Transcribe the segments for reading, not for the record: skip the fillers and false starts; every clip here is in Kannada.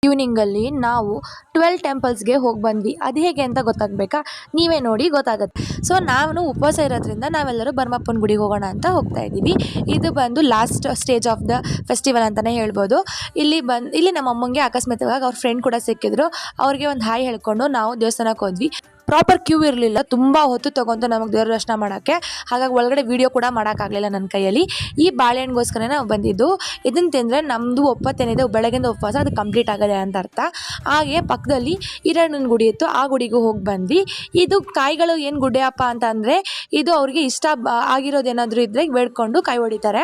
ಈವ್ನಿಂಗಲ್ಲಿ ನಾವು 12 ಟೆಂಪಲ್ಸ್ಗೆ ಹೋಗಿ ಬಂದ್ವಿ. ಅದು ಹೇಗೆ ಅಂತ ಗೊತ್ತಾಗಬೇಕಾ? ನೀವೇ ನೋಡಿ ಗೊತ್ತಾಗುತ್ತೆ. ಸೊ ನಾನು ಉಪವಾಸ ಇರೋದ್ರಿಂದ ನಾವೆಲ್ಲರೂ ಭರಮಪ್ಪನ ಗುಡಿಗೆ ಹೋಗೋಣ ಅಂತ ಹೋಗ್ತಾ ಇದ್ದೀವಿ. ಇದು ಬಂದು last stage of the festival ಅಂತಲೇ ಹೇಳ್ಬೋದು. ಇಲ್ಲಿ ನಮ್ಮ ಅಮ್ಮಂಗೆ ಅಕಸ್ಮಾತ್ವಾಗಿ ಅವ್ರ ಫ್ರೆಂಡ್ ಕೂಡ ಸಿಕ್ಕಿದ್ರು. ಅವ್ರಿಗೆ ಒಂದು ಹಾಯ್ ಹೇಳ್ಕೊಂಡು ನಾವು ದೇವಸ್ಥಾನಕ್ಕೆ ಹೋದ್ವಿ. ಪ್ರಾಪರ್ ಕ್ಯೂ ಇರಲಿಲ್ಲ, ತುಂಬ ಹೊತ್ತು ತೊಗೊಂತು ನಮಗೆ ದೇವ್ರ ದರ್ಶನ ಮಾಡೋಕ್ಕೆ. ಹಾಗಾಗಿ ಒಳಗಡೆ ವೀಡಿಯೋ ಕೂಡ ಮಾಡೋಕ್ಕಾಗಲಿಲ್ಲ ನನ್ನ ಕೈಯಲ್ಲಿ. ಈ ಬಾಳೆಹಣ್ಣಿಗೋಸ್ಕರ ನಾವು ಬಂದಿದ್ದು. ಇದನ್ನು ತಿಂದರೆ ನಮ್ಮದು ಒಪ್ಪತ್ತೇನಿದೆ ಬೆಳಗಿಂದ ಉಪವಾಸ ಅದು ಕಂಪ್ಲೀಟ್ ಆಗಿದೆ ಅಂತ ಅರ್ಥ. ಹಾಗೆ ಪಕ್ಕದಲ್ಲಿ ಹಿರಣ್ಣನ ಗುಡಿ ಇತ್ತು, ಆ ಗುಡಿಗೂ ಹೋಗಿ ಬಂದ್ವಿ. ಇದು ಕಾಯಿಗಳು ಏನು ಗುಡ್ಡೆಯಪ್ಪ ಅಂತ ಅಂದರೆ ಇದು ಅವ್ರಿಗೆ ಇಷ್ಟ ಆಗಿರೋದೇನಾದರೂ ಇದ್ದರೆ ಬೇಡ್ಕೊಂಡು ಕಾಯಿ ಹೊಡಿತಾರೆ.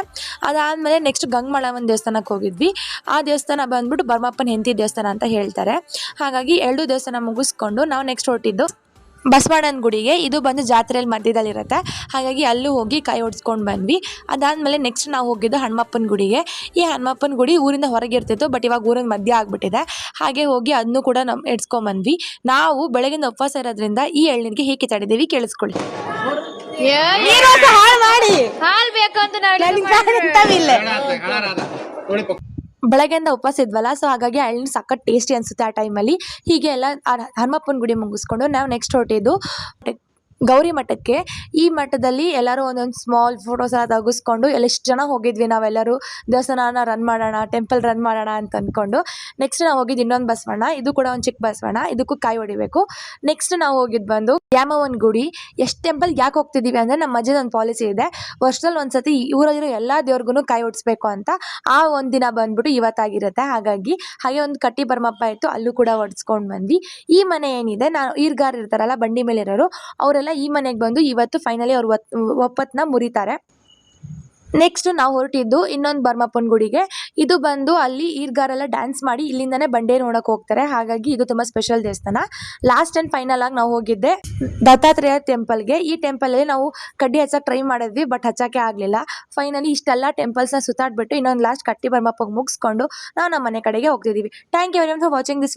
ಅದಾದಮೇಲೆ ನೆಕ್ಸ್ಟ್ ಗಂಗಮಾಳಮ್ಮನ ದೇವಸ್ಥಾನಕ್ಕೆ ಹೋಗಿದ್ವಿ. ಆ ದೇವಸ್ಥಾನ ಬಂದ್ಬಿಟ್ಟು ಭರಮಪ್ಪನ ಹೆಂಡತಿ ದೇವಸ್ಥಾನ ಅಂತ ಹೇಳ್ತಾರೆ. ಹಾಗಾಗಿ 2 ದೇವಸ್ಥಾನ ಮುಗಿಸ್ಕೊಂಡು ನಾವು ನೆಕ್ಸ್ಟ್ ಹೊರಟಿದ್ದು ಬಸವಣ್ಣನ ಗುಡಿಗೆ. ಇದು ಬಂದು ಜಾತ್ರೆಯಲ್ಲಿ ಮಧ್ಯದಲ್ಲಿರುತ್ತೆ, ಹಾಗಾಗಿ ಅಲ್ಲೂ ಹೋಗಿ ಕೈ ಹೊಡ್ಸ್ಕೊಂಡು ಬಂದ್ವಿ. ಅದಾದಮೇಲೆ ನೆಕ್ಸ್ಟ್ ನಾವು ಹೋಗಿದ್ದು ಹನುಮಪ್ಪನ ಗುಡಿಗೆ. ಈ ಹನುಮಪ್ಪನ ಗುಡಿ ಊರಿಂದ ಹೊರಗೆ ಇರ್ತಿತ್ತು, ಬಟ್ ಇವಾಗ ಊರಿನ ಮಧ್ಯ ಆಗಿಬಿಟ್ಟಿದೆ. ಹಾಗೆ ಹೋಗಿ ಅದನ್ನು ಕೂಡ ಎಡ್ಸ್ಕೊಂಡ್ಬಂದ್ವಿ. ನಾವು ಬೆಳಗಿನ ಉಪವಾಸ ಇರೋದ್ರಿಂದ ಈ ಎಳ್ನೀರಿಗೆ ಹೇಗೆ ತಡೆದೀವಿ ಕೇಳಿಸ್ಕೊಳ್ಳಿ. ಬೆಳಗ್ಗೆಯಿಂದ ಉಪವಾಸ ಇದ್ವಲ್ಲ, ಸೊ ಹಾಗಾಗಿ ಎಳ್ನೀರು ಸಖತ್ ಟೇಸ್ಟಿ ಅನಿಸುತ್ತೆ ಆ ಟೈಮಲ್ಲಿ. ಹೀಗೆ ಎಲ್ಲ ಹನುಮಪ್ಪನ ಗುಡಿ ಮುಗಿಸ್ಕೊಂಡು ನಾವು ನೆಕ್ಸ್ಟ್ ಹೊರಟಿದ್ದು ಗೌರಿ ಮಠಕ್ಕೆ. ಈ ಮಠದಲ್ಲಿ ಎಲ್ಲರೂ ಒಂದೊಂದು ಸ್ಮಾಲ್ ಫೋಟೋಸ್ ಎಲ್ಲ ತೆಗೆಸ್ಕೊಂಡು ಎಷ್ಟು ಜನ ಹೋಗಿದ್ವಿ ನಾವೆಲ್ಲರೂ. ದೇವಸ್ಥಾನ ರನ್ ಮಾಡೋಣ, ಟೆಂಪಲ್ ರನ್ ಮಾಡೋಣ ಅಂತ ಅಂದ್ಕೊಂಡು. ನೆಕ್ಸ್ಟ್ ನಾವು ಹೋಗಿದ್ದು ಇನ್ನೊಂದು ಬಸವಣ್ಣ, ಇದು ಕೂಡ ಒಂದು ಚಿಕ್ಕ ಬಸವಣ್ಣ, ಇದಕ್ಕೂ ಕಾಯಿ ಹೊಡಿಬೇಕು. ನೆಕ್ಸ್ಟ್ ನಾವು ಹೋಗಿದ್ದು ಬಂದು ದ್ಯಾಮವ್ವನ ಗುಡಿ. ಎಷ್ಟು ಟೆಂಪಲ್ ಯಾಕೆ ಹೋಗ್ತಿದ್ದೀವಿ ಅಂದರೆ ನಮ್ಮ ಅಜ್ಜದ ಒಂದು ಪಾಲಿಸಿ ಇದೆ, ವರ್ಷದಲ್ಲಿ ಒಂದು ಸತಿ ಊರಲ್ಲಿರೋ ಎಲ್ಲ ದೇವ್ರಿಗೂ ಕಾಯಿ ಹೊಡಿಸ್ಬೇಕು ಅಂತ. ಆ ಒಂದು ದಿನ ಬಂದ್ಬಿಟ್ಟು ಇವತ್ತಾಗಿರುತ್ತೆ. ಹಾಗೆ ಒಂದು ಕಟ್ಟಿ ಭರಮಪ್ಪ ಇತ್ತು, ಅಲ್ಲೂ ಕೂಡ ಹೊಡ್ಸ್ಕೊಂಡು ಬಂದ್ವಿ. ಈ ಮನೆ ಏನಿದೆ, ಈರ್ಗಾರ್ ಇರ್ತಾರಲ್ಲ ಬಂಡಿ ಮೇಲೆ ಇರೋರು, ಅವರೆಲ್ಲ ಈ ಮನೆಗೆ ಬಂದು ಇವತ್ತು ಫೈನಲಿ ಅವ್ರು ಒಪ್ಪತ್ತನ್ನ ಮುರಿತಾರೆ. ನೆಕ್ಸ್ಟ್ ನಾವು ಹೊರಟಿದ್ದು ಇನ್ನೊಂದು ಭರಮಪ್ಪನ ಗುಡಿಗೆ. ಇದು ಬಂದು ಅಲ್ಲಿ ಈರ್ಗಾರೆಲ್ಲ ಡ್ಯಾನ್ಸ್ ಮಾಡಿ ಇಲ್ಲಿಂದನೇ ಬಂಡೇ ನೋಡೋಕೆ ಹೋಗ್ತಾರೆ. ಹಾಗಾಗಿ ಇದು ತುಂಬ ಸ್ಪೆಷಲ್ ದೇವಸ್ಥಾನ. ಲಾಸ್ಟ್ ಆ್ಯಂಡ್ ಫೈನಲ್ ಆಗಿ ನಾವು ಹೋಗಿದ್ದೆ ದತ್ತಾತ್ರೇಯ ಟೆಂಪಲ್ಗೆ. ಈ ಟೆಂಪಲಲ್ಲಿ ನಾವು ಕಡ್ಡಿ ಹಚ್ಚಕ್ಕೆ ಟ್ರೈ ಮಾಡಿದ್ವಿ, ಬಟ್ ಹಚ್ಚೋಕ್ಕೆ ಆಗಲಿಲ್ಲ. ಫೈನಲಿ ಇಷ್ಟೆಲ್ಲ ಟೆಂಪಲ್ಸ್ನ ಸುತ್ತಾಡ್ಬಿಟ್ಟು ಇನ್ನೊಂದು ಲಾಸ್ಟ್ ಕಟ್ಟಿ ಭರಮಪ್ಪಗೆ ಮುಗಿಸ್ಕೊಂಡು ನಾವು ನಮ್ಮ ಮನೆ ಕಡೆಗೆ ಹೋಗ್ತಿದ್ದೀವಿ. Thank you very much for watching this.